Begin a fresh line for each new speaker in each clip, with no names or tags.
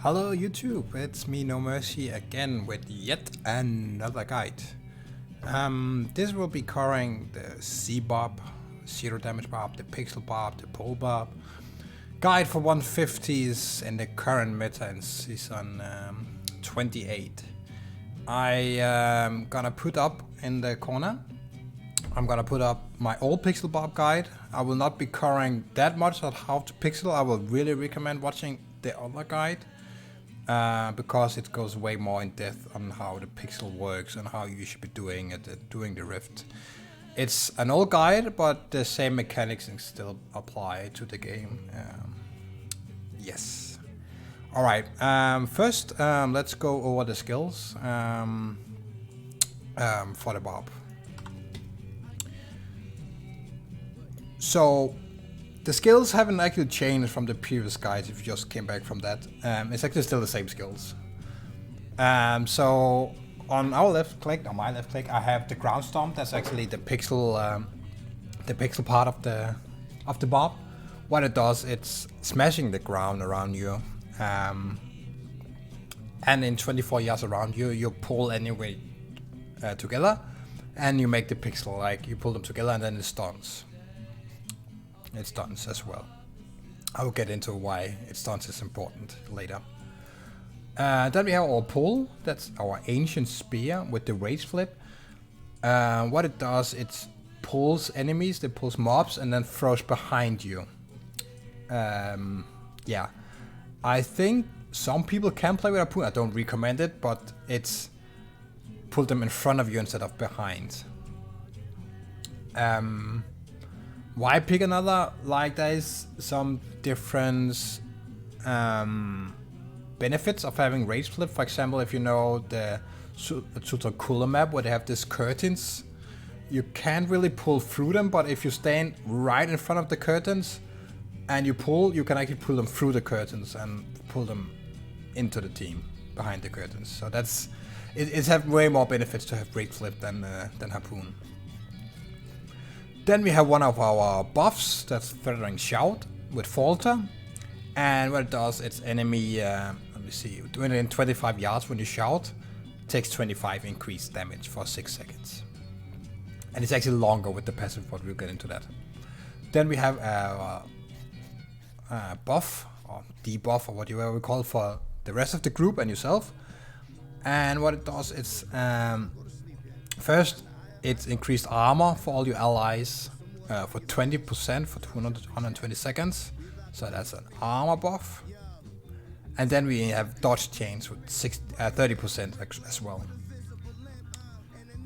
Hello YouTube, it's me No Mercy again with yet another guide. This will be covering the zBarb, zero damage barb, the pixel barb, the pole barb. Guide for 150s in the current meta in season 28. I am gonna put up in the corner, I'm gonna put up my old pixel barb guide. I will not be covering that much on how to pixel. I will really recommend watching the other guide. Because it goes way more in depth on how the pixel works and how you should be doing it during the rift. It's an old guide, but the same mechanics still apply to the game. Yes. Alright, first let's go over the skills for the barb. So the skills haven't actually changed from the previous guides if you just came back from that. It's actually still the same skills. So on our left click, on my left click, I have the ground stomp. That's actually the pixel part of the barb. What it does, it's smashing the ground around you. And in 24 yards around you, you pull anyway together, and you make the pixel, like you pull them together and then it stuns. It stuns as well. I will get into why it stuns is important later. Then we have our pull. That's our ancient spear with the rage flip. What it does, it pulls enemies, it pulls mobs and then throws behind you. Yeah, I think some people can play with a pull. I don't recommend it, but it's pull them in front of you instead of behind. Why pick another? Like, there is some different benefits of having rage flip. For example, if you know the Tutor map where they have these curtains, you can't really pull through them, but if you stand right in front of the curtains and you pull, you can actually pull them through the curtains and pull them into the team behind the curtains. So that's it's have way more benefits to have rage flip than harpoon. Then we have one of our buffs, that's Threatening Shout with Falter. And what it does, it's enemy, let me see, doing it in 25 yards when you shout, takes 25 increased damage for 6 seconds. And it's actually longer with the passive, but we'll get into that. Then we have a buff, or debuff, or whatever we call it, for the rest of the group and yourself. And what it does, it's, first, it's increased armor for all your allies for 20% for 120 seconds. So that's an armor buff. And then we have dodge chains with 30% as well.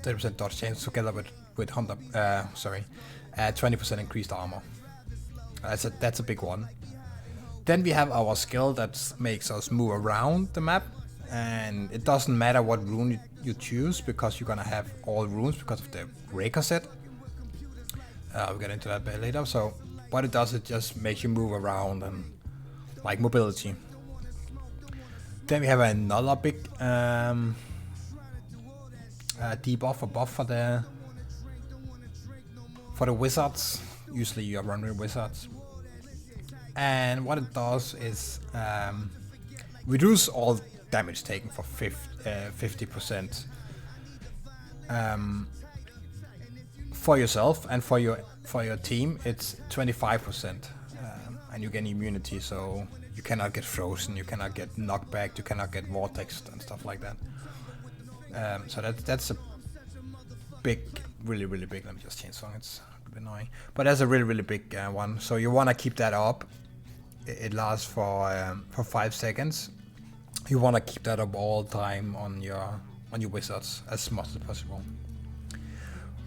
30% dodge chains together with 20% increased armor. That's a big one. Then we have our skill that makes us move around the map. And it doesn't matter what rune you choose, because you're gonna have all runes because of the Raker set. We'll get into that bit later. So what it does, it just makes you move around and like mobility. Then we have another big debuff or buff for the wizards. Usually you are running wizards. And what it does is reduce all damage taken for 50% for yourself, and for your team it's 25%, and you gain immunity, so you cannot get frozen, you cannot get knocked back, you cannot get vortexed and stuff like that. So that's a big, really big. Let me just change song, it's a bit annoying, but that's a really big one. So you want to keep that up. It lasts for 5 seconds. You want to keep that up all the time on your wizards as much as possible.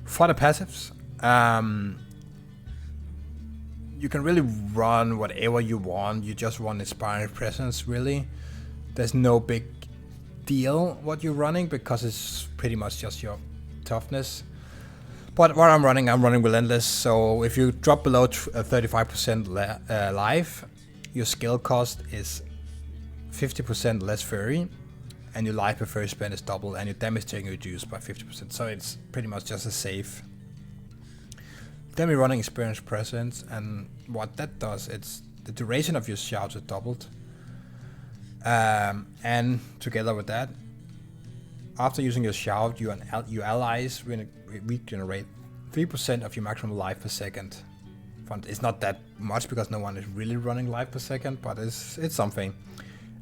For the passives, you can really run whatever you want. You just want Inspiring Presence, really. There's no big deal what you're running, because it's pretty much just your toughness. But what I'm running Relentless. So if you drop below 35% life, your skill cost is 50% less furry, and your life per furry spend is doubled, and your damage taken reduced by 50%. So it's pretty much just a save. Then we're running Experience Presence, and what that does, it's the duration of your shouts is doubled. And together with that, after using your shout, your allies regenerate 3% of your maximum life per second. It's not that much because no one is really running life per second, but it's something.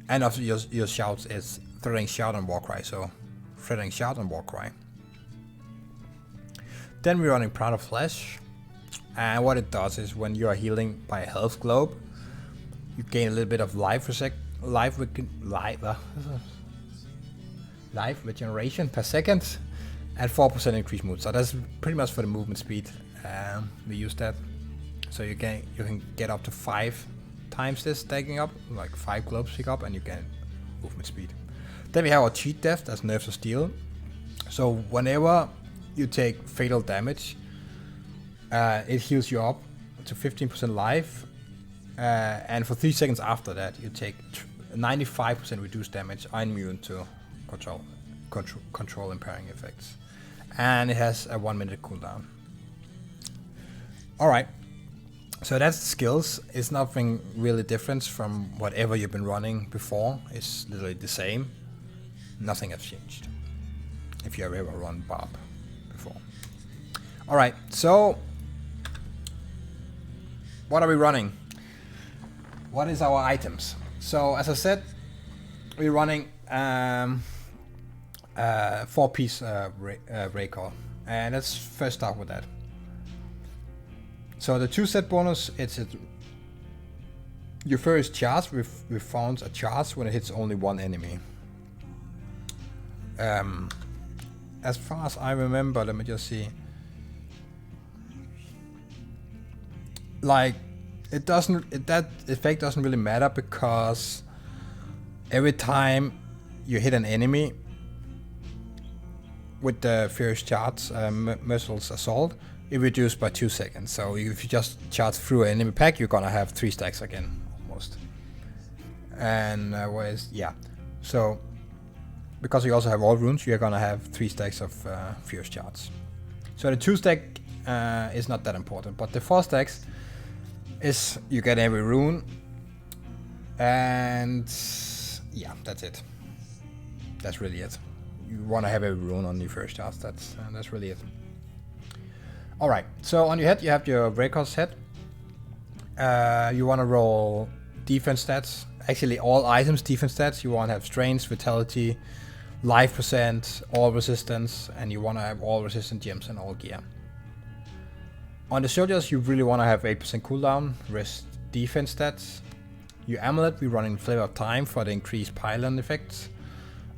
And after your shouts is threatening shout and war cry, so threatening shout and war cry. Then we're running Proud of Flesh, and what it does is when you are healing by a health globe, you gain a little bit of life regeneration per second, and 4% increased mood. So that's pretty much for the movement speed. We use that, so you can get up to 5 times this stacking up, like 5 globes pick up, and you get movement speed. Then we have our cheat death, that's nerfs of steel. So whenever you take fatal damage, it heals you up to 15% life, and for 3 seconds after that you take 95% reduced damage, immune to control impairing effects, and it has a 1-minute cooldown. Alright, so that's the skills. It's nothing really different from whatever you've been running before. It's literally the same. Nothing has changed if you have ever run Barb before. Alright, so what are we running? What is our items? So as I said, we're running 4-piece Raycall, and let's first start with that. So the 2 set bonus, your first charge responds a charge when it hits only one enemy. As far as I remember, let me just see. Like, that effect doesn't really matter because every time you hit an enemy with the first charge, Merciless Assault, it reduced by 2 seconds. So if you just charge through an enemy pack, you're gonna have 3 stacks again, almost. And so because you also have all runes, you're gonna have 3 stacks of fierce charge. So the 2 stack is not that important, but the 4 stacks is you get every rune, and yeah, that's it. That's really it. You want to have every rune on your first charge. That's really it. All right. So on your head, you have your Raycall's head. You want to roll defense stats. Actually, all items defense stats. You want to have strength, vitality, life percent, all resistance, and you want to have all resistant gems and all gear. On the soldiers, you really want to have 8% cooldown, rest defense stats. Your amulet, we're running Flavor of Time for the increased pylon effects.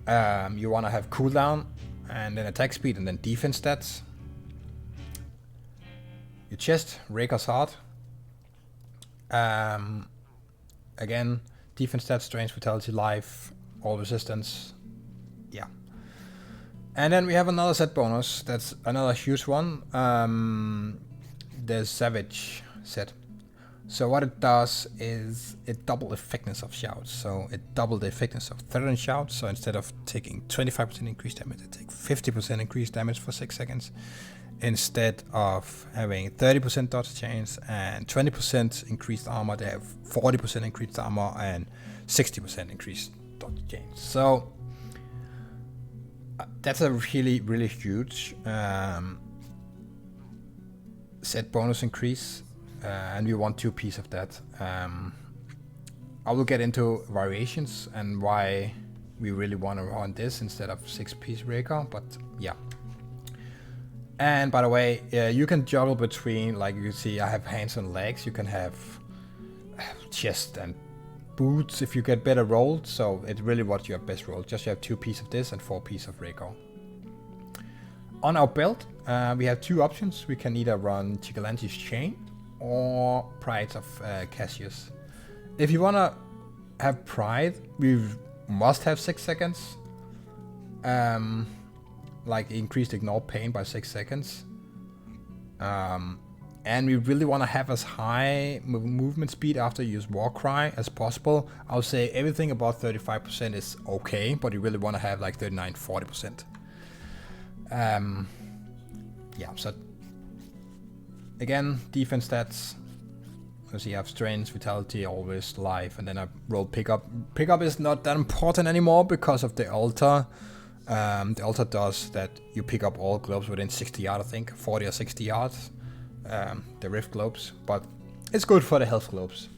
You want to have cooldown, and then attack speed, and then defense stats. Your chest, Raker's Heart. Again, defense stats, strength, vitality, life, all resistance. Yeah. And then we have another set bonus. That's another huge one. The Savage set. So what it does is it doubles the effectiveness of shouts. So it doubles the effectiveness of threatened shouts. So instead of taking 25% increased damage, it takes 50% increased damage for 6 seconds. Instead of having 30% dodge chance and 20% increased armor, they have 40% increased armor and 60% increased dodge chance. So that's a really, really huge set bonus increase, and we want 2 pieces of that. I will get into variations and why we really want to run this instead of 6-piece Raycall, but yeah. And by the way, you can juggle between, like you can see, I have hands and legs. You can have chest and boots if you get better rolled. So it's really what your best roll. Just you have 2 pieces of this and 4 pieces of Raycall. On our belt, we have 2 options. We can either run Chigalante's Chain or Pride of Cassius. If you want to have Pride, we must have 6 seconds. Like increased ignore pain by 6 seconds. And we really want to have as high movement speed after you use Warcry as possible. I would say everything above 35% is okay, but you really want to have like 39-40%. Yeah, so again, defense stats, Because you have strength, vitality, always life, and then I roll pickup. Pickup is not that important anymore because of the altar. The altar does that you pick up all globes within 60 yards, I think, 40 or 60 yards. The rift globes, but it's good for the health globes.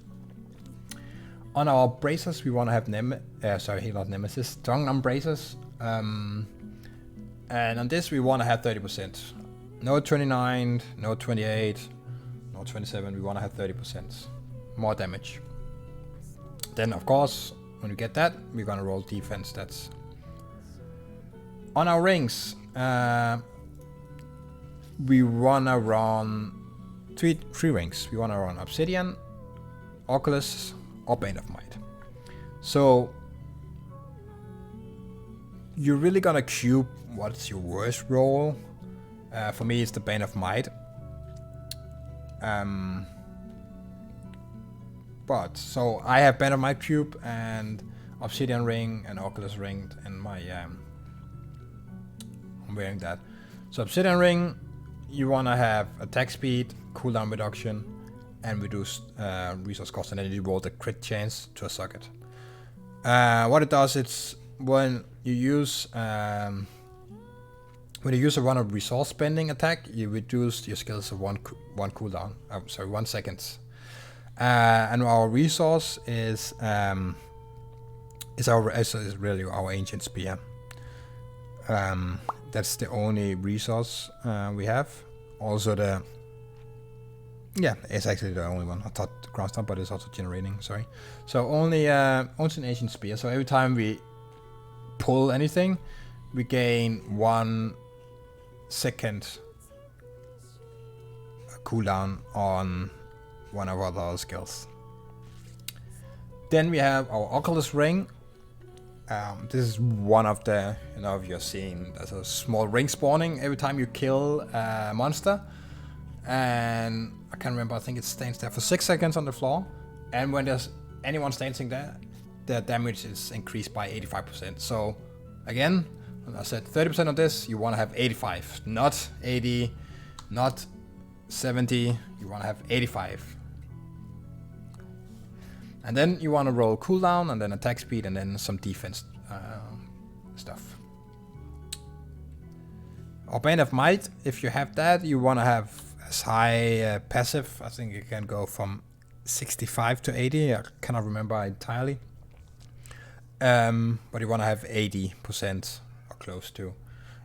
On our bracers, we want to have not Nemesis, strong numb bracers. And on this, we want to have 30%. No 29, no 28, no 27. We want to have 30% more damage. Then, of course, when we get that, we're gonna roll defense stats. On our rings, we wanna run three rings. We wanna run Obsidian, Oculus, or Bane of Might. So you're really gonna cube what's your worst roll. For me, it's the Bane of Might. But so I have Bane of Might cube and Obsidian ring and Oculus ring, and my I'm wearing that. So Obsidian ring, you wanna have attack speed, cooldown reduction, and reduce resource cost, and then you roll the crit chance to a socket. What it does, it's when you use a run of resource spending attack, you reduce your skills of one cooldown. 1 second. And our resource is really our ancient spear. That's the only resource we have. Also it's actually the only one. I thought ground stomp, but it's also generating. Sorry. So only an ancient spear. So every time we pull anything, we gain 1 second cooldown on one of our other skills. Then we have our Oculus ring. This is one of the, if you're seeing, there's a small ring spawning every time you kill a monster. And I can't remember, I think it stands there for 6 seconds on the floor. And when there's anyone standing there, the damage is increased by 85%. So again, when I said 30% of this, you want to have 85, not 80, not 70, you want to have 85. And then you want to roll cooldown, and then attack speed, and then some defense stuff. Or Bane of Might, if you have that, you want to have as high passive. I think it can go from 65 to 80. I cannot remember entirely. But you want to have 80% or close to.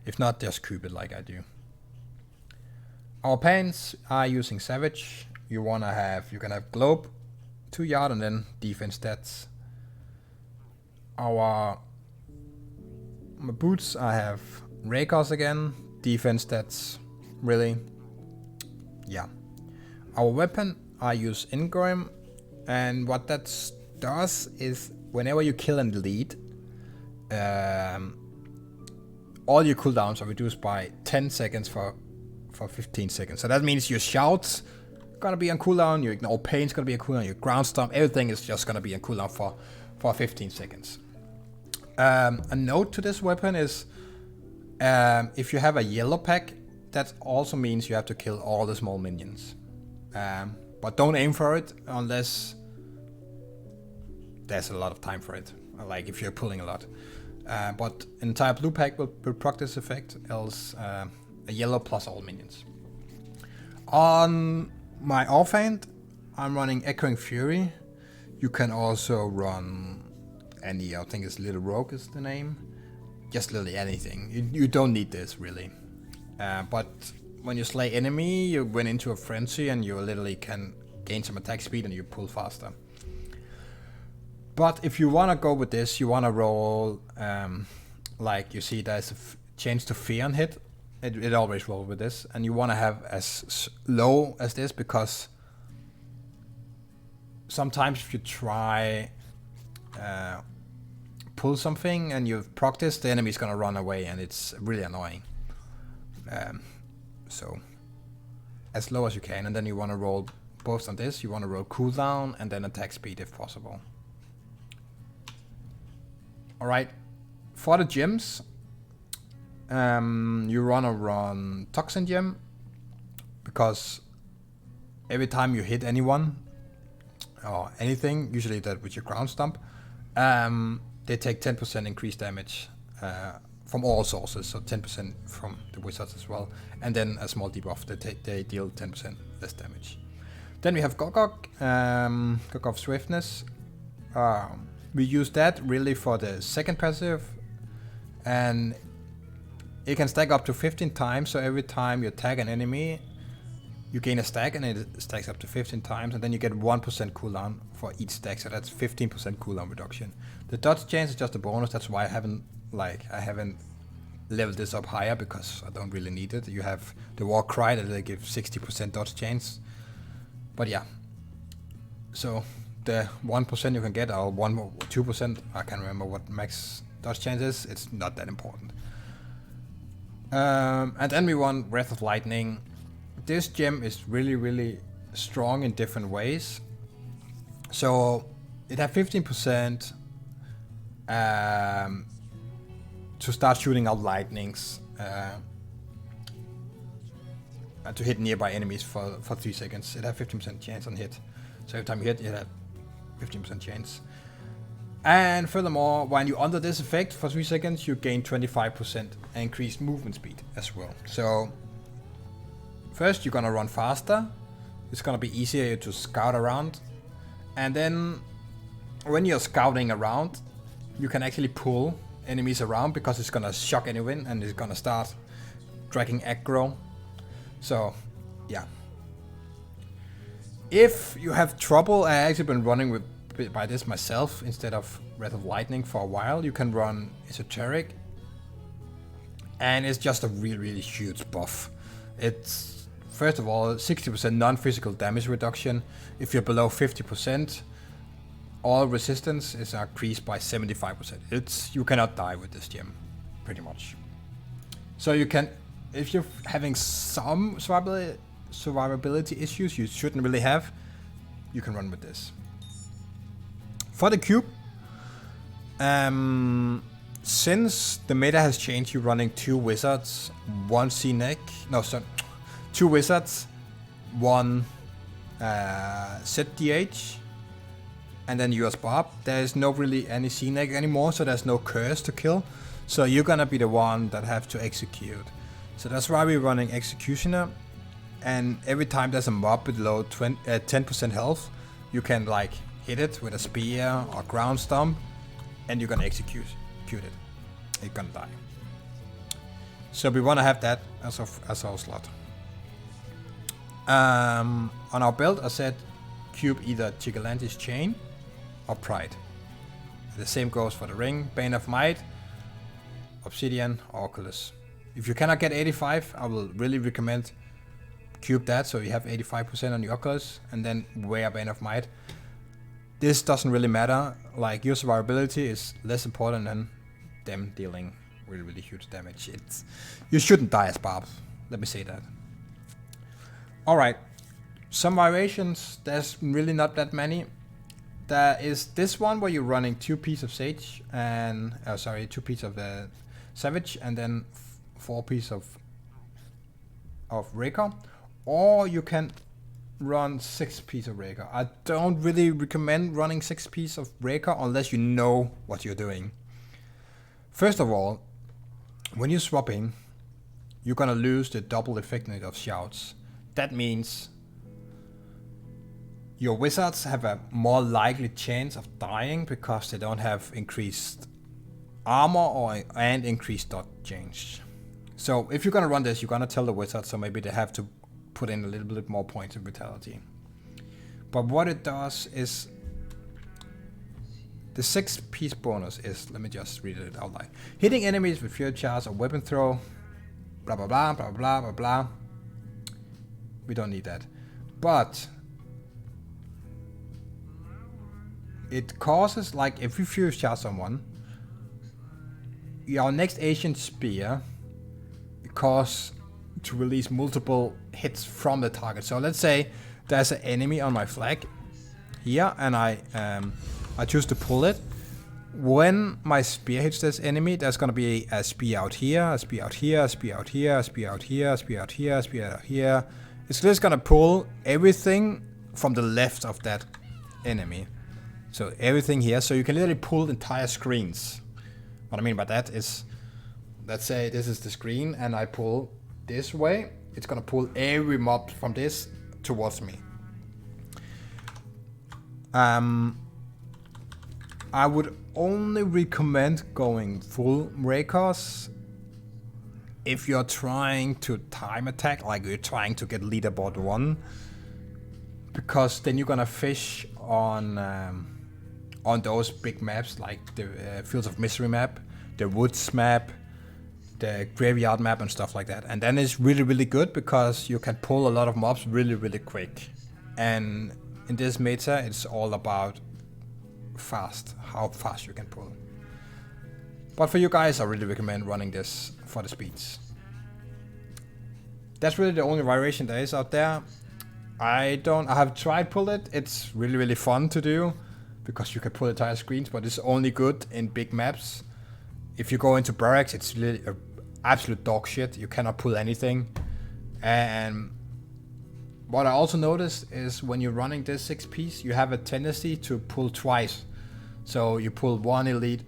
If not, just cube it like I do. Our pants are using Savage. You can have Globe, 2 yard, and then defense stats. My boots, I have Raycos again, defense stats, really. Yeah. Our weapon, I use Ingram, and what that does is whenever you kill and delete, all your cooldowns are reduced by 10 seconds for 15 seconds. So that means your shouts gonna be on cooldown, your ignore pain's gonna be on cooldown, your ground stomp, everything is just gonna be on cooldown for 15 seconds. A note to this weapon is if you have a yellow pack, that also means you have to kill all the small minions. But don't aim for it unless there's a lot of time for it, like if you're pulling a lot. But an entire blue pack will proc this effect, else a yellow plus all minions. On my offhand, I'm running Echoing Fury. You can also run any, I think it's Little Rogue is the name. Just literally anything. You don't need this really. But when you slay enemy, you went into a frenzy and you literally can gain some attack speed and you pull faster. But if you want to go with this, you want to roll, like you see there's a chance to fear on hit. It always rolls with this, and you want to have as low as this, because sometimes if you try pull something and you've procced this, the enemy's gonna run away, and it's really annoying. So as low as you can, and then you want to roll both on this. You want to roll cooldown and then attack speed if possible. All right, for the gems. You wanna run Toxin Gem, because every time you hit anyone, or anything, usually that with your ground stomp, they take 10% increased damage from all sources, so 10% from the wizards as well, and then a small debuff, they deal 10% less damage. Then we have Gogok of Swiftness. We use that really for the second passive, and it can stack up to 15 times, so every time you attack an enemy, you gain a stack, and it stacks up to 15 times, and then you get 1% cooldown for each stack, so that's 15% cooldown reduction. The dodge chance is just a bonus, that's why I haven't leveled this up higher, because I don't really need it. You have the War Cry that they give 60% dodge chance. But yeah, so the 1% you can get, or 1 or 2%, I can't remember what max dodge chance is, it's not that important. And then we want Breath of Lightning. This gem is really, really strong in different ways. So it has 15% to start shooting out lightnings to hit nearby enemies for 3 seconds. It has 15% chance on hit. So every time you hit, it has 15% chance. And furthermore, when you're under this effect for 3 seconds, you gain 25% increased movement speed as well. So first you're gonna run faster. It's gonna be easier to scout around. And then when you're scouting around, you can actually pull enemies around, because it's gonna shock anyone and it's gonna start dragging aggro. So yeah. If you have trouble, I actually been running by this myself instead of Breath of Lightning for a while. You can run Esoteric, and it's just a really, really huge buff. It's first of all 60% non-physical damage reduction. If you're below 50%, all resistance is increased by 75%. You cannot die with this gem, pretty much. So you can, if you're having some survivability issues you shouldn't really have, you can run with this. For the cube, since the meta has changed, you're running 2 wizards, 1 scenic, 2 wizards, 1 ZDH, and then zBarb. There's no really any scenic anymore, so there's no curse to kill. So you're gonna be the one that have to execute. So that's why we're running Executioner. And every time there's a mob below 10% health, you can like hit it with a spear or ground stomp, and you're gonna execute it. It's gonna die. So we wanna have that as our slot. On our build, I said cube either Chigalantis Chain or Pride. The same goes for the ring, Bane of Might, Obsidian, Oculus. If you cannot get 85, I will really recommend cube that, so you have 85% on your Oculus, and then wear Bane of Might. This doesn't really matter, like your survivability is less important than them dealing really, really huge damage. You shouldn't die as Barbs, let me say that. Alright, some variations, there's really not that many. There is this one where you're running 2 pieces of Sage and 2 pieces of the Savage, and then 4 pieces of Raker, or you can run 6 pieces of Raker. I don't really recommend running 6 pieces of Raker unless you know what you're doing. First of all, when you're swapping, you're gonna lose the double effectiveness of shouts. That means your wizards have a more likely chance of dying because they don't have increased armor and increased dodge change. So if you're gonna run this, you're gonna tell the wizards, so maybe they have to put in a little bit more points of vitality. But what it does is, the 6-piece bonus is, let me just read it out loud. Hitting enemies with Fury Charge or Weapon Throw, blah blah blah blah blah blah blah. We don't need that. But it causes, like, if you Fury Charge someone, your next Ancient Spear cause to release multiple hits from the target. So let's say there's an enemy on my flag here, and I choose to pull it. When my spear hits this enemy, there's gonna be a spear out here, a spear out here, a spear out here, a spear out here, a spear out here, a spear out here. It's just gonna pull everything from the left of that enemy. So everything here, so you can literally pull entire screens. What I mean by that is, let's say this is the screen and I pull this way, it's gonna pull every mob from this towards me. I would only recommend going full Raycos if you're trying to time attack, like you're trying to get leaderboard 1, because then you're gonna fish on those big maps like the Fields of Misery map, the Woods map, the Graveyard map and stuff like that. And then it's really, really good because you can pull a lot of mobs really, really quick. And in this meta, it's all about how fast you can pull. But for you guys, I really recommend running this for the speeds. That's really the only variation there is out there. I have tried pull it. It's really, really fun to do because you can pull entire screens, but it's only good in big maps. If you go into barracks, it's really absolute dog shit. You cannot pull anything. And what I also noticed is when you're running this 6-piece, you have a tendency to pull twice. So you pull one elite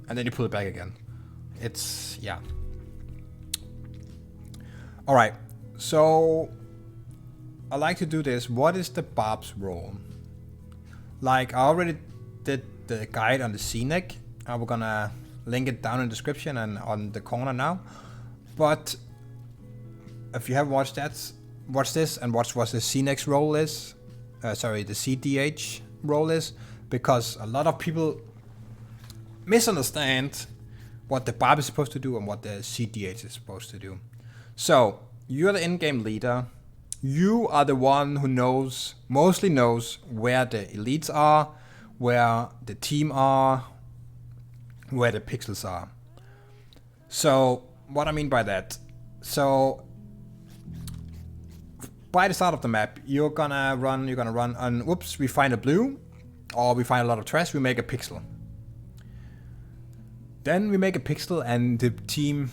and then you pull it back again. It's, yeah. Alright, so I like to do this. What is the Barbs Role? Like, I already did the guide on the C-neck. We're gonna link it down in the description and on the corner now. But if you haven't watched that, watch this and watch what the C-neck role is. Sorry, the CDH role is. Because a lot of people misunderstand what the Barb is supposed to do and what the CDH is supposed to do. So, you're the in-game leader. You are the one who mostly knows where the elites are, where the team are, where the pixels are. So, what I mean by that. So, by the start of the map, you're gonna run and whoops, we find a blue, or we find a lot of trash, we make a pixel. Then we make a pixel and the team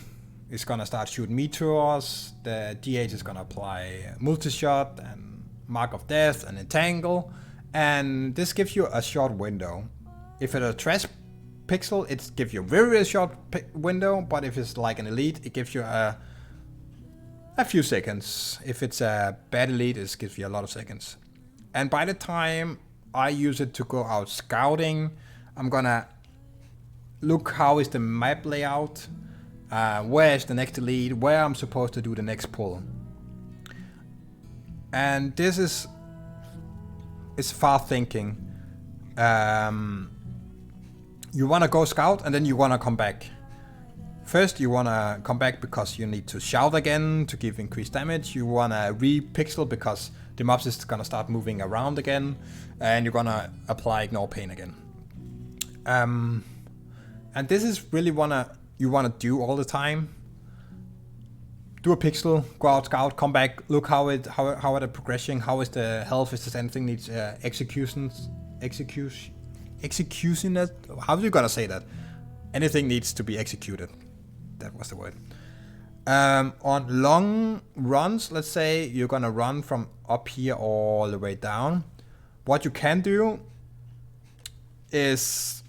is gonna start shooting meteors, the DH is gonna apply multi-shot and mark of death and entangle, and this gives you a short window. If it's a trash pixel, it gives you a very, very short window, but if it's like an elite, it gives you a few seconds. If it's a bad elite, it gives you a lot of seconds. And by the time I use it to go out scouting, I'm gonna look how is the map layout, where is the next elite, where I'm supposed to do the next pull. And this is far thinking. You wanna go scout and then you wanna come back. First you wanna come back because you need to shout again to give increased damage. You wanna re-pixel because the mobs is gonna start moving around again, and you're gonna apply ignore pain again. And this is really you wanna do all the time. Do a pixel, go out scout, come back, look how are the progression, how is the health, is there anything needs execution, how are you gonna say that? Anything needs to be executed. That was the word. On long runs, let's say you're gonna run from up here all the way down. What you can do is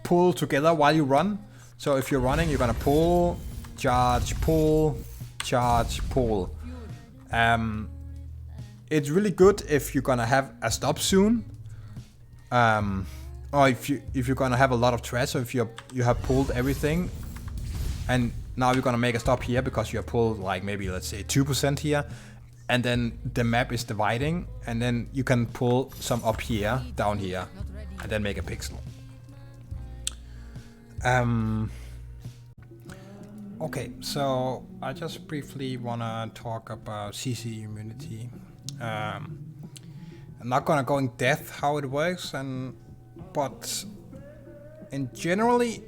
pull together while you run. So if you're running, you're gonna pull, charge, pull, charge, pull. It's really good if you're gonna have a stop soon, or if you're gonna have a lot of trash. So if you have pulled everything, and now you're gonna make a stop here because you have pulled like maybe let's say 2% here, and then the map is dividing, and then you can pull some up here, down here, and then make a pixel. Okay, so I just briefly wanna talk about CC immunity. I'm not gonna go in depth how it works, but in generally,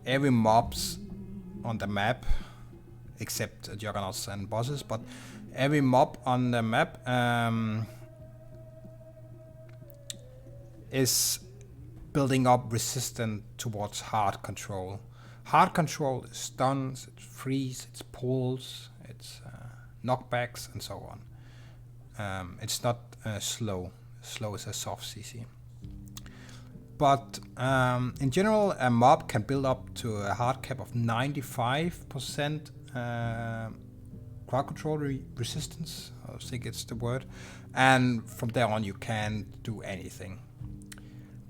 every mobs on the map, except juggernauts and bosses, but every mob on the map is building up resistance towards hard control. Hard control is stuns, it's freeze, it's pulls, it's knockbacks, and so on. It's not slow. Slow is a soft CC. But in general, a mob can build up to a hard cap of 95% crowd control resistance. I think it's the word. And from there on, you can't do anything.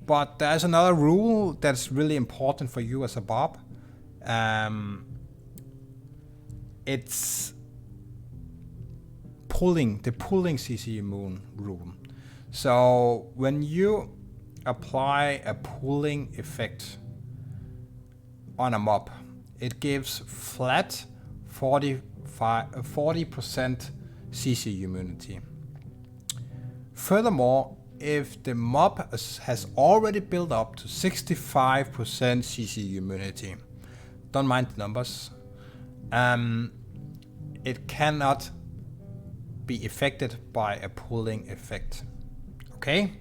But there's another rule that's really important for you as a Barb. It's the pulling CC immune rule. So when you apply a pulling effect on a mob, it gives flat 40% CC immunity. Furthermore, if the mob has already built up to 65% CC immunity, don't mind the numbers, it cannot be affected by a pulling effect. Okay?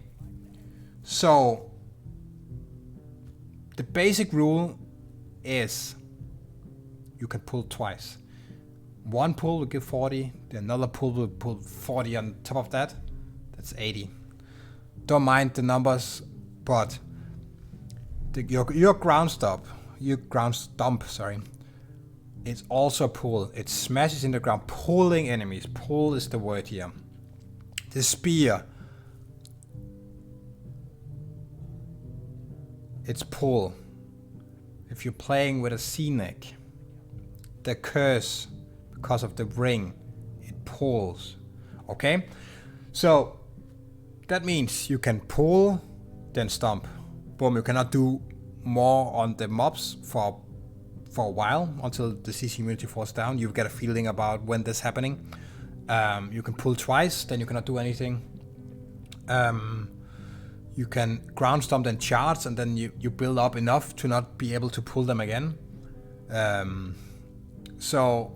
So the basic rule is you can pull twice. One pull will give 40, the another pull will pull 40 on top of that. That's 80. Don't mind the numbers, but your ground stomp, it's also pull. It smashes in the ground, pulling enemies. Pull is the word here. The spear, it's pull. If you're playing with a C-neck, the curse, because of the ring, it pulls. Okay? So that means you can pull, then stomp. Boom, you cannot do more on the mobs for a while until the CC immunity falls down. You get a feeling about when this is happening. You can pull twice, then you cannot do anything. You can ground stomp and charge, and then you build up enough to not be able to pull them again. So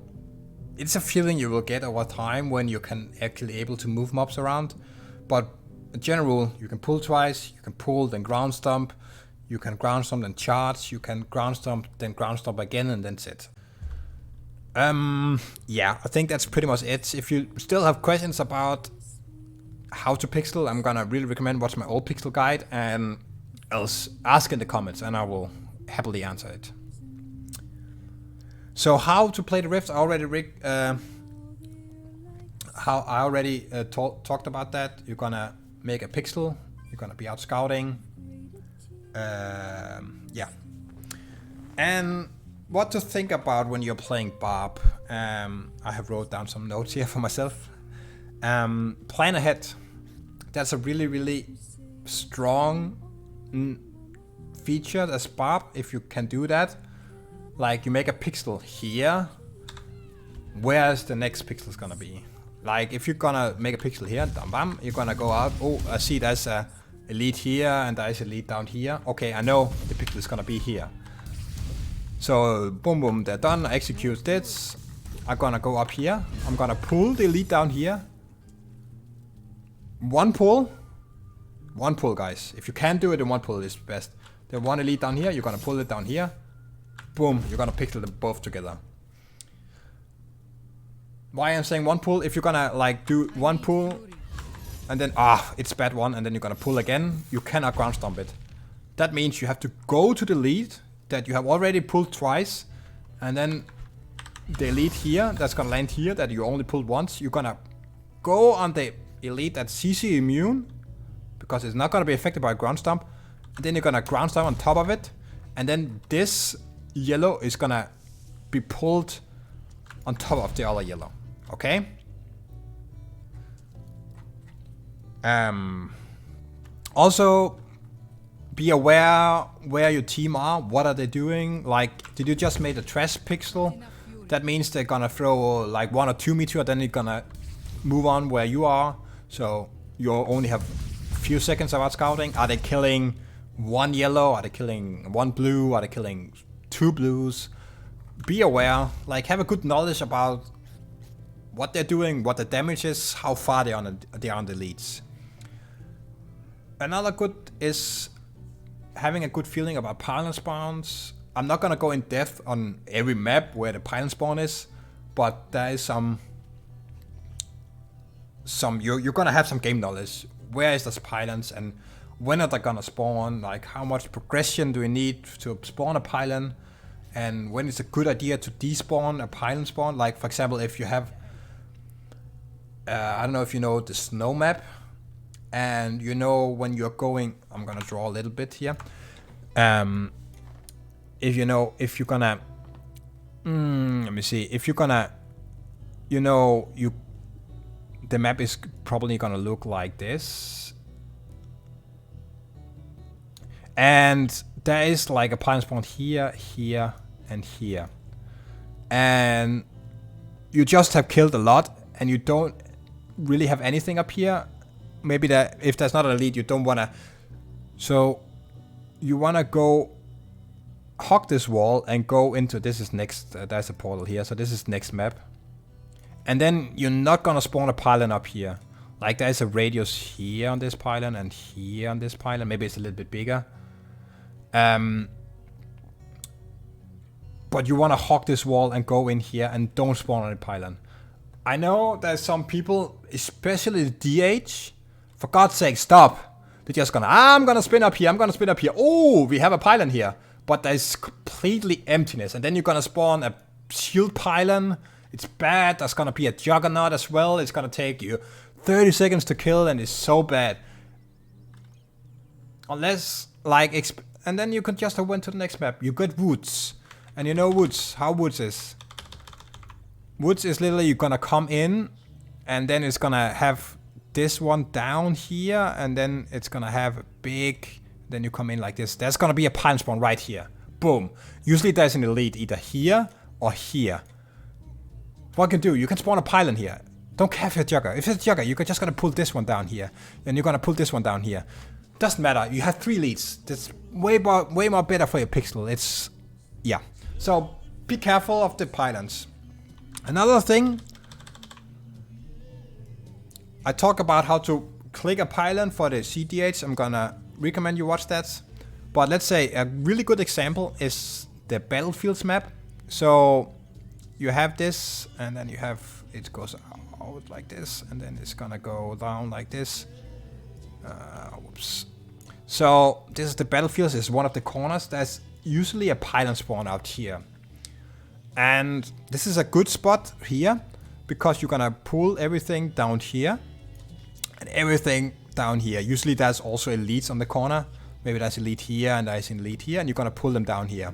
it's a feeling you will get over time when you can actually able to move mobs around. But in general, you can pull twice, you can pull, then ground stomp, you can ground stomp and charge, you can ground stomp, then ground stomp again, and that's it. Yeah, I think that's pretty much it. If you still have questions about how to pixel, I'm gonna really recommend watch my old pixel guide, and else ask in the comments and I will happily answer it. So how to play the Rift, I already talked about that. You're gonna make a pixel, you're gonna be out scouting. Yeah. And what to think about when you're playing Barb. I have wrote down some notes here for myself. Plan ahead. That's a really, really strong feature as Barb, if you can do that. Like you make a pixel here, where's the next pixel gonna be? Like if you're gonna make a pixel here, bam bam, you're gonna go out, oh I see there's a elite here and there's a elite down here. Okay, I know the pixel is gonna be here. So boom boom, they're done, I execute this. I'm gonna go up here, I'm gonna pull the elite down here. One pull guys. If you can do it in one pull, it's best. There's one elite down here, you're gonna pull it down here. Boom, you're gonna pixel them both together. Why I'm saying one pull, if you're gonna like do one pull and then it's bad one, and then you're gonna pull again, you cannot ground stomp it. That means you have to go to the lead that you have already pulled twice, and then the elite here that's gonna land here that you only pulled once, you're gonna go on the elite that's CC immune because it's not gonna be affected by ground stomp, and then you're gonna ground stomp on top of it, and then this yellow is gonna be pulled on top of the other yellow. Okay? Also, be aware where your team are. What are they doing? Like, did you just make a trash pixel? That means they're gonna throw like 1 or 2 meteor, then you're gonna move on where you are. So you only have a few seconds about scouting. Are they killing 1 yellow? Are they killing 1 blue? Are they killing 2 blues? Be aware. Like, have a good knowledge about what they're doing, what the damage is, how far they are on the leads. Another good is having a good feeling about pylon spawns. I'm not gonna go in depth on every map where the pylon spawn is, but there is some you're gonna have some game knowledge. Where is the pylons and when are they gonna spawn? Like how much progression do we need to spawn a pylon? And when it's a good idea to despawn a pylon spawn? Like for example, if you have, I don't know if you know the snow map, and you know when you're going, I'm gonna draw a little bit here. If you're gonna, let me see, if you're gonna, the map is probably gonna look like this. And there is like a pylon spawn here, here, and here. And you just have killed a lot, and you don't really have anything up here. Maybe that if there's not an elite, you don't wanna. So you wanna go hog this wall and go into, this is next, there's a portal here, so this is next map. And then you're not gonna spawn a pylon up here. Like there's a radius here on this pylon and here on this pylon. Maybe it's a little bit bigger. But you wanna hog this wall and go in here and don't spawn on a pylon. I know there's some people, especially the DH, for God's sake, stop. They're just gonna, I'm gonna spin up here, I'm gonna spin up here. Oh, we have a pylon here. But there's completely emptiness. And then you're gonna spawn a shield pylon. It's bad. There's gonna be a juggernaut as well. It's gonna take you 30 seconds to kill, and it's so bad. Unless, like, and then you can just went to the next map. You get woods. And you know woods, how woods is. Woods is literally you're gonna come in, and then it's gonna have this one down here, and then it's gonna have a big, then you come in like this. There's gonna be a pylon spawn right here. Boom. Usually there's an elite either here or here. What you can do, you can spawn a pylon here. Don't care if it's a jugger. If it's a jugger, you're just gonna pull this one down here. And you're gonna pull this one down here. Doesn't matter. You have 3 elites. That's way more better for your pixel. It's, yeah. So be careful of the pylons. Another thing, I talk about how to click a pylon for the CDH. I'm gonna recommend you watch that. But let's say a really good example is the battlefields map. So you have this, and then you have, it goes out like this, and then it's gonna go down like this. Whoops. So this is the battlefields, is one of the corners. There's usually a pylon spawn out here. And this is a good spot here, because you're gonna pull everything down here, and everything down here. Usually there's also elites on the corner. Maybe there's elite here and there's an elite here, and you're gonna pull them down here.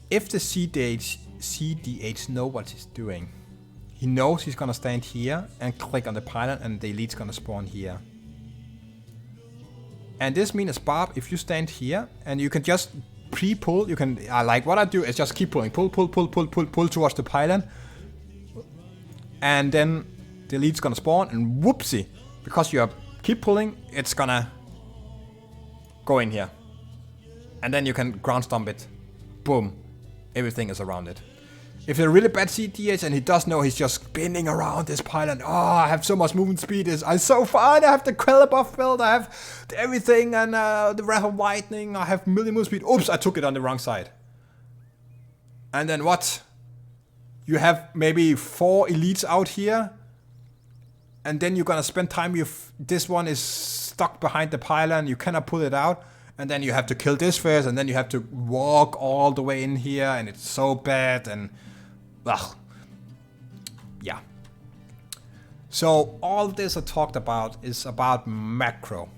If the CDH know what he's doing, he knows he's gonna stand here and click on the pylon, and the elite's gonna spawn here. And this means zBarb, if you stand here, and you can just pre-pull, you can, like what I do is just keep pulling, pull towards the pylon. And then the elite's gonna spawn, and whoopsie, because you keep pulling, it's gonna go in here. And then you can ground stomp it. Boom. Everything is around it. If you're a really bad CDH and he does know he's just spinning around this pylon, oh, I have so much movement speed, I'm so fine, I have the Queller buff build, I have everything, and the Wrath of Lightning, I have million move speed. Oops, I took it on the wrong side. And then what? You have maybe 4 elites out here, and then you're gonna spend time with, this one is stuck behind the pylon, you cannot pull it out. And then you have to kill this first, and then you have to walk all the way in here, and it's so bad, and ugh. Yeah. So all this I talked about is about macro.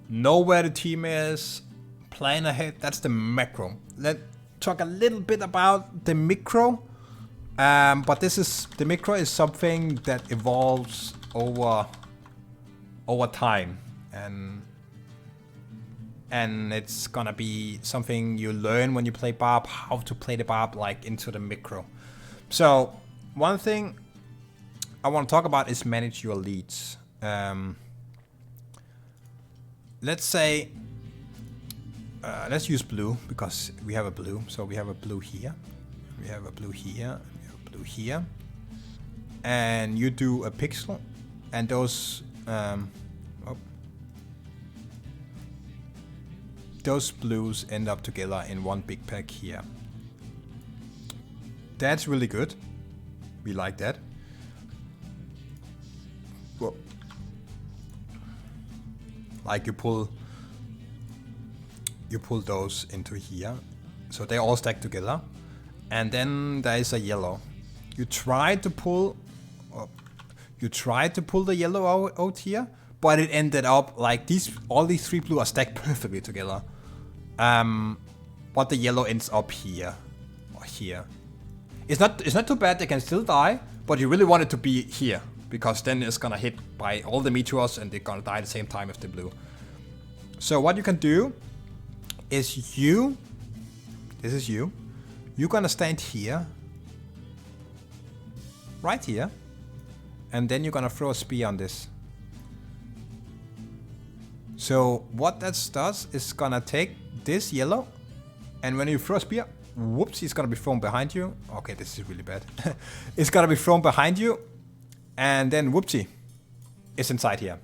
Know where the team is, plan ahead, that's the macro. Let's talk a little bit about the micro. But the micro is something that evolves over time, and it's gonna be something you learn when you play Barb, how to play the Barb like into the micro. So one thing I want to talk about is manage your leads. Let's say, let's use blue, because we have a blue. So we have a blue here, we have a blue here, we have a blue here, and you do a pixel, and those those blues end up together in one big pack here. That's really good. We like that. Whoa. Like you pull those into here, so they all stack together, and then there is a yellow. You try to pull the yellow out here, but it ended up like all these three blue are stacked perfectly together. But the yellow ends up here or here. It's not too bad. They can still die, but you really want it to be here, because then it's gonna hit by all the meteors and they're gonna die at the same time as the blue. So what you can do is this is you're gonna stand here, right here, and then you're gonna throw a spear on this. So what that does is gonna take this yellow, and when you throw a spear, whoops, it's gonna be thrown behind you. Okay, this is really bad. It's gonna be thrown behind you, and then whoopsie, it's inside here.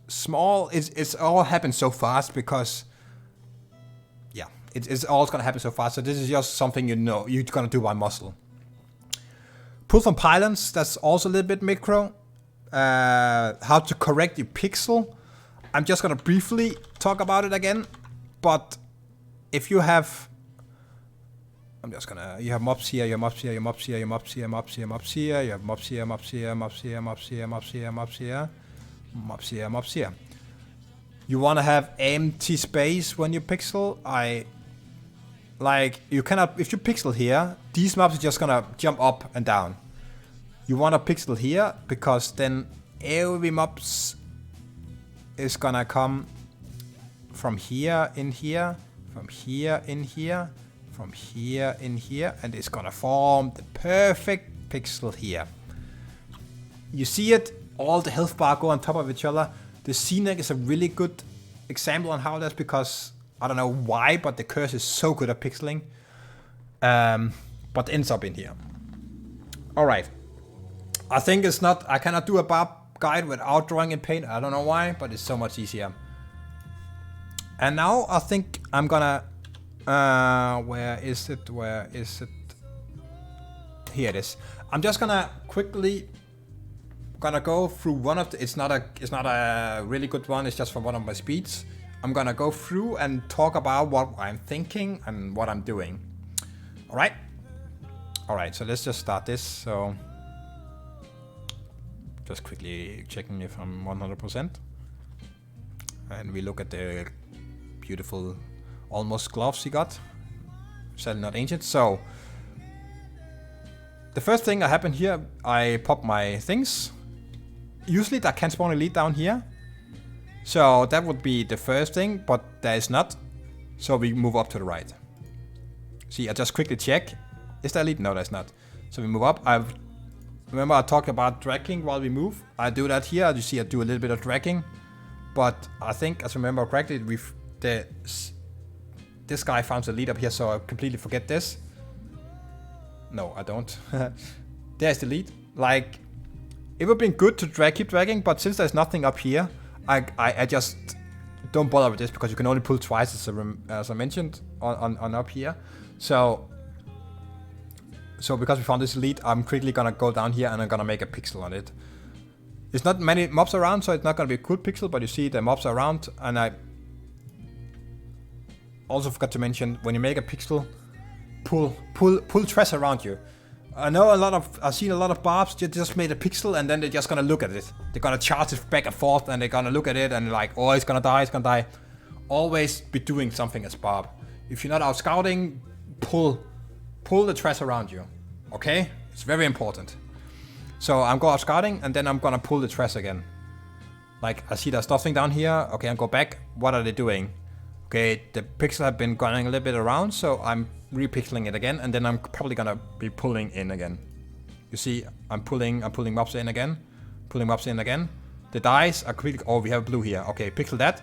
Small, it's all happened so fast because, yeah, it's all gonna happen so fast. So this is just something you're gonna do by muscle. Pull from pylons, that's also a little bit micro. How to correct your pixel, I'm just gonna briefly talk about it again. But if you have, you have mobs here, you have mobs here, you have mobs here, you have mobs here, mobs here, mobs here, you have mobs here, mobs here, mobs here, mobs here, mobs here, mobs here, mobs here, mobs here. You wanna have empty space when you pixel. You cannot, if you pixel here, these mobs are just gonna jump up and down. You want to pixel here, because then every mobs is gonna come from here in here, from here in here, from here in here, and it's gonna form the perfect pixel here. You see it, all the health bar go on top of each other. The C-neck is a really good example on how that's, because I don't know why, but the curse is so good at pixeling. But ends up in here. Alright. I think I cannot do a barb guide without drawing in paint. I don't know why, but it's so much easier. And now I think I'm gonna, where is it? Here it is. I'm just gonna quickly go through one of the, it's not a really good one, it's just from one of my speeds. I'm gonna go through and talk about what I'm thinking and what I'm doing. Alright? Alright, so let's just start this. So just quickly checking if I'm 100%. And we look at the beautiful almost gloves he got. Sadly not ancient. So the first thing that happened here, I pop my things. Usually that can spawn elite down here. So that would be the first thing, but there is not. So we move up to the right. See, I just quickly check. Is there elite? No, there's not. So we move up. Remember I talked about dragging while we move. I do that here. You see I do a little bit of dragging. But I think, as I remember correctly, this guy found the lead up here, so I completely forget this. No, I don't. There's the lead. Like, it would have been good to keep dragging, but since there's nothing up here, I just don't bother with this, because you can only pull twice, as I mentioned, on up here. So because we found this lead, I'm quickly gonna go down here and I'm gonna make a pixel on it. There's not many mobs around, so it's not gonna be a cool pixel, but you see the mobs are around. And I also forgot to mention, when you make a pixel, pull trash around you. I've seen a lot of barbs just made a pixel and then they're just gonna look at it. They're gonna charge it back and forth and they're gonna look at it and like, oh, it's gonna die. Always be doing something as barb. If you're not out scouting, pull the trash around you. Okay? It's very important. So I'm going out scouting and then I'm gonna pull the trash again. Like, I see there's nothing down here. Okay, I go back. What are they doing? Okay, the pixel have been going a little bit around, so I'm repixeling it again, and then I'm probably gonna be pulling in again. You see, I'm pulling mobs in again. Pulling mobs in again. The dice are quick. Oh, we have blue here. Okay, pixel that.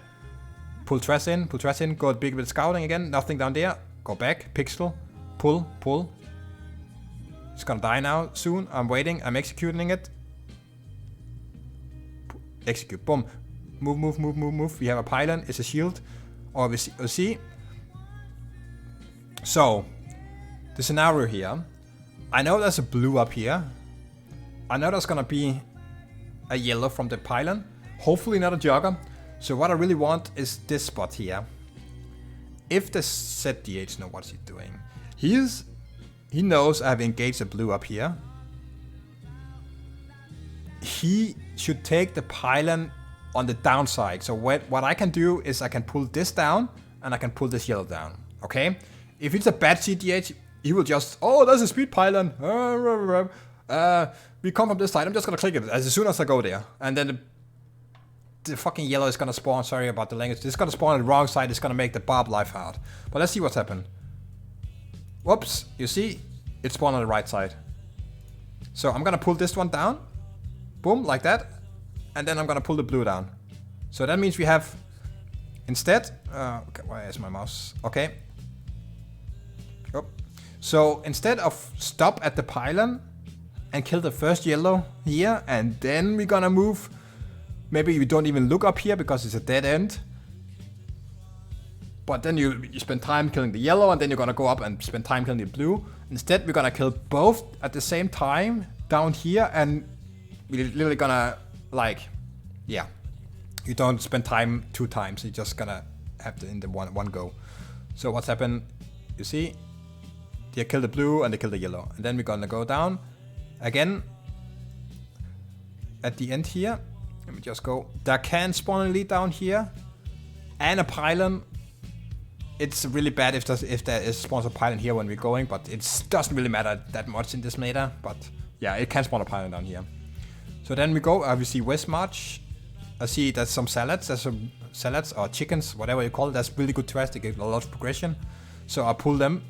Pull trash in, go a big bit scouting again. Nothing down there. Go back, pixel, pull. It's gonna die now soon. I'm waiting, I'm executing it. Execute, boom. Move. We have a pylon, it's a shield. Or we see. So, the scenario here. I know there's a blue up here. I know there's gonna be a yellow from the pylon. Hopefully not a jogger. So what I really want is this spot here. If the ZDH knows what he's doing. He knows I've engaged a blue up here. He should take the pylon on the downside. So what I can do is I can pull this down and I can pull this yellow down. Okay? If it's a bad CDH, he will just, oh, there's a speed pylon. We come from this side. I'm just gonna click it as soon as I go there. And then the fucking yellow is gonna spawn. Sorry about the language. It's gonna spawn on the wrong side. It's gonna make the Barb life hard. But let's see what's happened. Whoops. You see? It spawned on the right side. So I'm gonna pull this one down. Boom, like that. And then I'm gonna pull the blue down. So that means we have instead. Okay, why is my mouse? Okay. Oh. So instead of stop at the pylon and kill the first yellow here, and then we're gonna move. Maybe we don't even look up here because it's a dead end. But then you spend time killing the yellow, and then you're gonna go up and spend time killing the blue. Instead, we're gonna kill both at the same time down here, and we're literally gonna, like, yeah. You don't spend time 2 times. You're just gonna have to in the one go. So what's happened? You see, they kill the blue and they kill the yellow, and then we're gonna go down again at the end here. Let me just go. There can spawn a lead down here and a pylon. It's really bad if there is spawns a pylon here when we're going, but it doesn't really matter that much in this meta. But yeah, it can spawn a pylon down here. So then we go. We see West March. I see there's some salads. There's some salads or chickens, whatever you call it. That's really good trash. They give a lot of progression. So I pull them,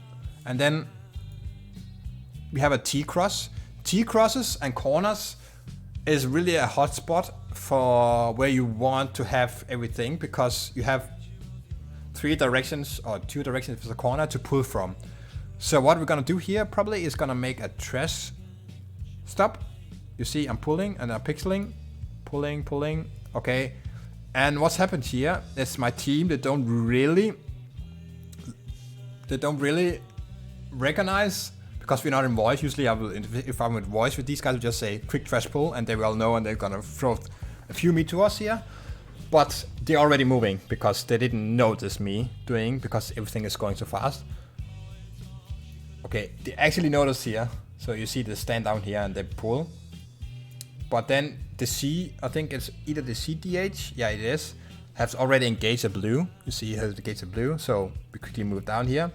and then we have a T-cross. T-crosses and corners is really a hot spot for where you want to have everything, because you have 3 directions or 2 directions for the corner to pull from. So what we're gonna do here probably is gonna make a trash stop. You see I'm pulling and I'm pixeling, pulling, okay. And what's happened here is my team, they don't really recognize, because we're not in voice. Usually I will, if I'm with voice with these guys, I will just say quick trash pull and they will know, and they're gonna throw a few meat to us here. But they're already moving because they didn't notice me doing, because everything is going so fast. Okay, they actually noticed here. So you see they stand down here and they pull. But then the C, I think it's either the CDH, yeah it is, has already engaged a blue. You see it has engaged a blue, so we quickly move down here.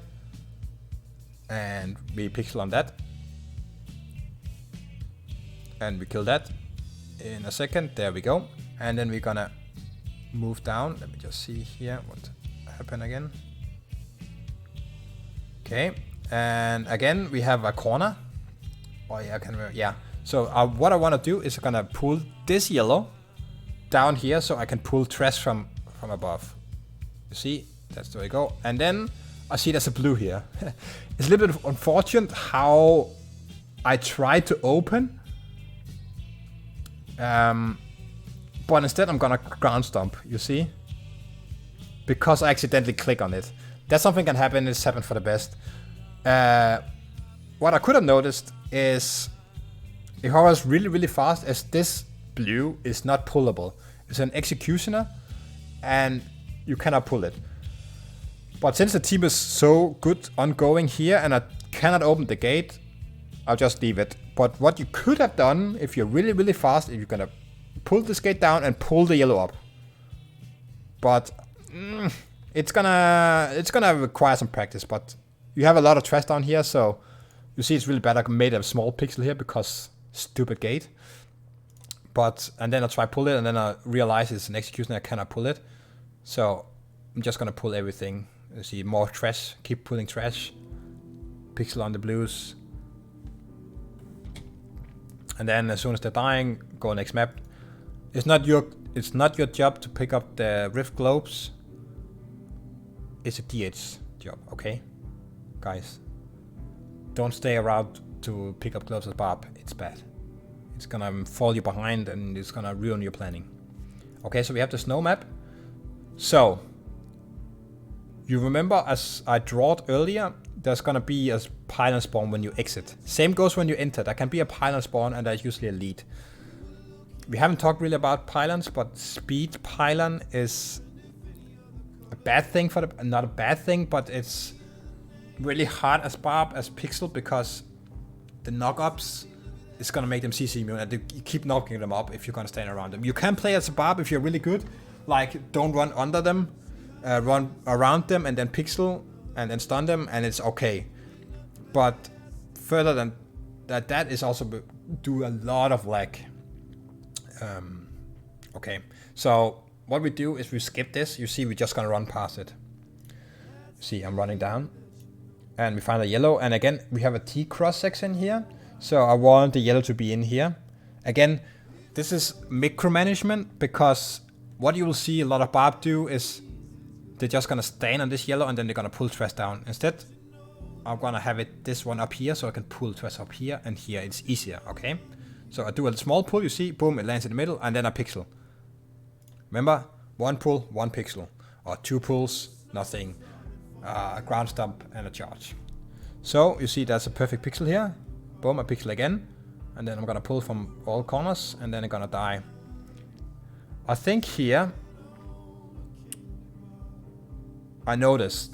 And we pixel on that. And we kill that in a second, there we go. And then we're gonna move down. Let me just see here what happened again. Okay, and again we have a corner. Oh yeah, I can remember. Yeah. So what I want to do is I'm gonna pull this yellow down here, so I can pull trash from above. You see, that's the way I go. And then I see there's a blue here. It's a little bit unfortunate how I tried to open. But instead I'm gonna ground stomp, you see? Because I accidentally click on it. That's something can happen, it's happened for the best. What I could have noticed is, if I was really fast, as this blue is not pullable. It's an executioner, and you cannot pull it. But since the team is so good ongoing here, and I cannot open the gate, I'll just leave it. But what you could have done, if you're really fast, if you're gonna pull this gate down and pull the yellow up. But it's gonna require some practice. But you have a lot of trash down here, so you see it's really bad. I made a small pixel here because stupid gate. But and then I try pull it, and then I realize it's an execution. I cannot pull it, so I'm just gonna pull everything. You see more trash. Keep pulling trash. Pixel on the blues. And then as soon as they're dying, go next map. It's not your job to pick up the Rift Globes. It's a DH's job, okay? Guys. Don't stay around to pick up globes as Barb. It's bad. It's gonna fall you behind and it's gonna ruin your planning. Okay, so we have the snow map. So you remember, as I drawed earlier, there's gonna be a pylon spawn when you exit. Same goes when you enter. There can be a pylon spawn and there's usually a lead. We haven't talked really about pylons, but speed pylon is a bad thing for the, not a bad thing, but it's really hard as Barb, as Pixel, because the knock-ups is gonna make them CC immune, and you keep knocking them up if you're gonna stand around them. You can play as a Barb if you're really good, like don't run under them, run around them and then Pixel and then stun them, and it's okay. But further than that, that is also do a lot of lag. Okay, so what we do is we skip this. You see, we're just gonna run past it. See, I'm running down, and we find a yellow, and again we have a T cross section here. So I want the yellow to be in here. Again, this is micromanagement, because what you will see a lot of Barb do is they're just gonna stand on this yellow and then they're gonna pull trash down. Instead, I'm gonna have it this one up here so I can pull trash up here and here. It's easier, okay? So I do a small pull, you see, boom, it lands in the middle, and then a pixel. Remember, one pull, one pixel, or two pulls, nothing, a ground stump and a charge. So you see that's a perfect pixel here. Boom, a pixel again, and then I'm gonna pull from all corners, and then I'm gonna die. I think here I noticed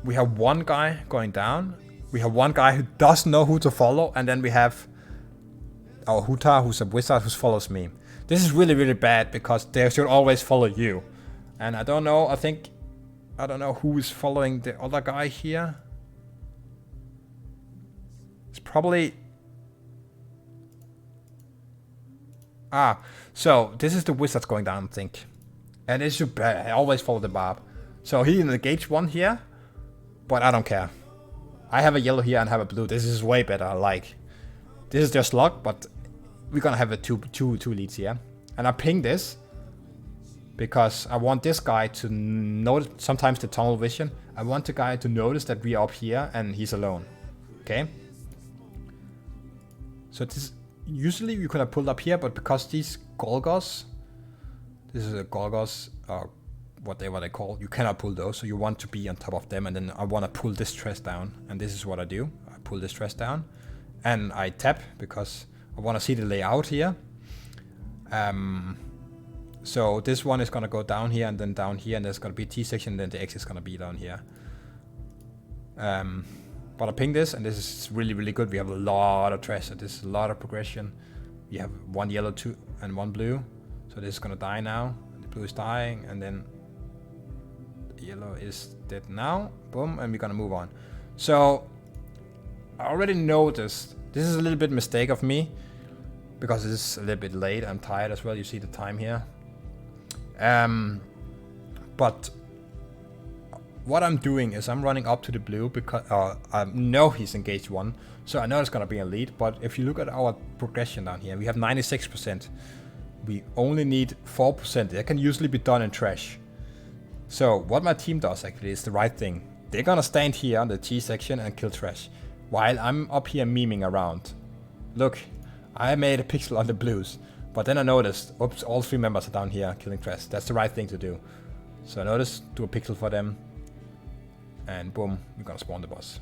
we have one guy going down, we have one guy who doesn't know who to follow, and then we have our Huta, who's a wizard, who follows me. This is really, really bad, because they should always follow you. And I don't know, I don't know who is following the other guy here. It's probably... so this is the wizard going down, I think. And it should always follow the Barb. So he engaged one here, but I don't care. I have a yellow here and have a blue. This is way better, like. This is just luck, but we're gonna have a two leads here. And I ping this, because I want this guy to notice, sometimes the tunnel vision, I want the guy to notice that we are up here and he's alone. Okay? So this, usually you could have pulled up here, but because these Golgos, this is a Golgos, or whatever they call, you cannot pull those, so you want to be on top of them, and then I want to pull this trash down, and this is what I do. I pull this trash down, and I tap, because I want to see the layout here. So this one is going to go down here, and then down here, and there's going to be a T section, and then the X is going to be down here. But I ping this, and this is really, really good. We have a lot of trash, so this is a lot of progression. We have one yellow, two, and one blue. So this is gonna die now. The blue is dying, and then the yellow is dead now. Boom, and we're gonna move on. So I already noticed, this is a little bit mistake of me, because it's a little bit late. I'm tired as well. You see the time here. But what I'm doing is I'm running up to the blue, because I know he's engaged one, so I know it's gonna be a lead. But if you look at our progression down here, we have 96%. We only need 4%. That can usually be done in trash. So what my team does actually is the right thing. They're gonna stand here on the T section and kill trash, while I'm up here memeing around. Look, I made a pixel on the blues, but then I noticed, oops, all three members are down here killing trash. That's the right thing to do. So I noticed, do a pixel for them, and boom, we're gonna spawn the boss.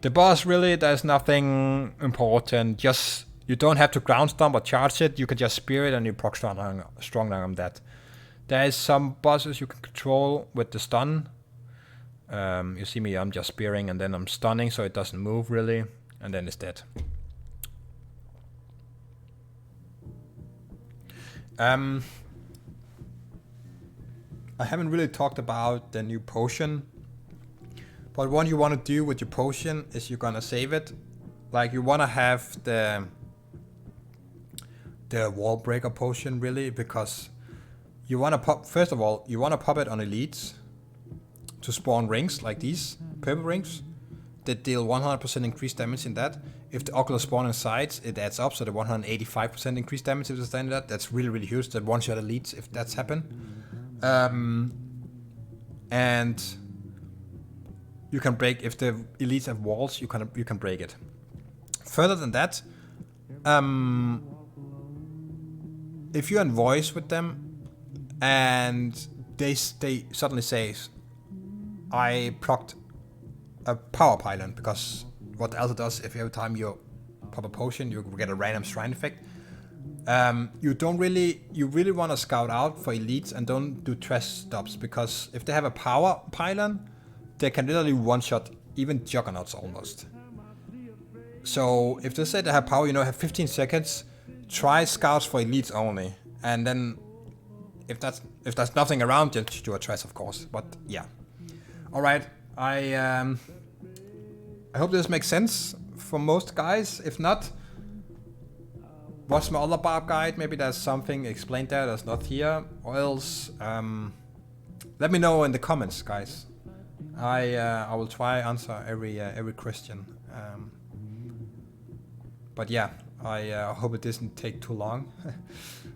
The boss, really, there's nothing important. Just, you don't have to ground stomp or charge it. You can just spear it and you proc strong on that. There is some bosses you can control with the stun. You see me, I'm just spearing and then I'm stunning, so it doesn't move really, and then it's dead. I haven't really talked about the new potion. But what you want to do with your potion is you're gonna save it. Like, you want to have the wall breaker potion, really, because you want to pop, first of all, you want to pop it on elites to spawn rings like these purple rings that deal 100% increased damage in that. If the ocular spawn in sides, it adds up, so the 185% increased damage if it's done that. That's really, really huge. That one shot elites if that's happened. And you can break, if the elites have walls, you can break it. Further than that, if you're in voice with them and they suddenly say, I procced a power pylon, because what else it does, if every time you pop a potion, you get a random shrine effect. You really want to scout out for elites and don't do trash stops, because if they have a power pylon, they can literally one-shot even juggernauts almost. So if they say they have power, you know, have 15 seconds, try scouts for elites only, and then if there's nothing around, just do a trash, of course. But yeah, all right. I hope this makes sense for most guys. If not, watch my other barb guide. Maybe there's something explained there that's not here, or else let me know in the comments, guys. I will try answer every question. But yeah, I hope it doesn't take too long.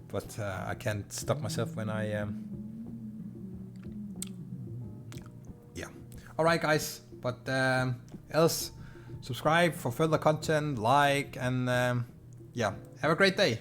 But I can't stop myself when I yeah. All right, guys. But else, subscribe for further content, like, and yeah, have a great day.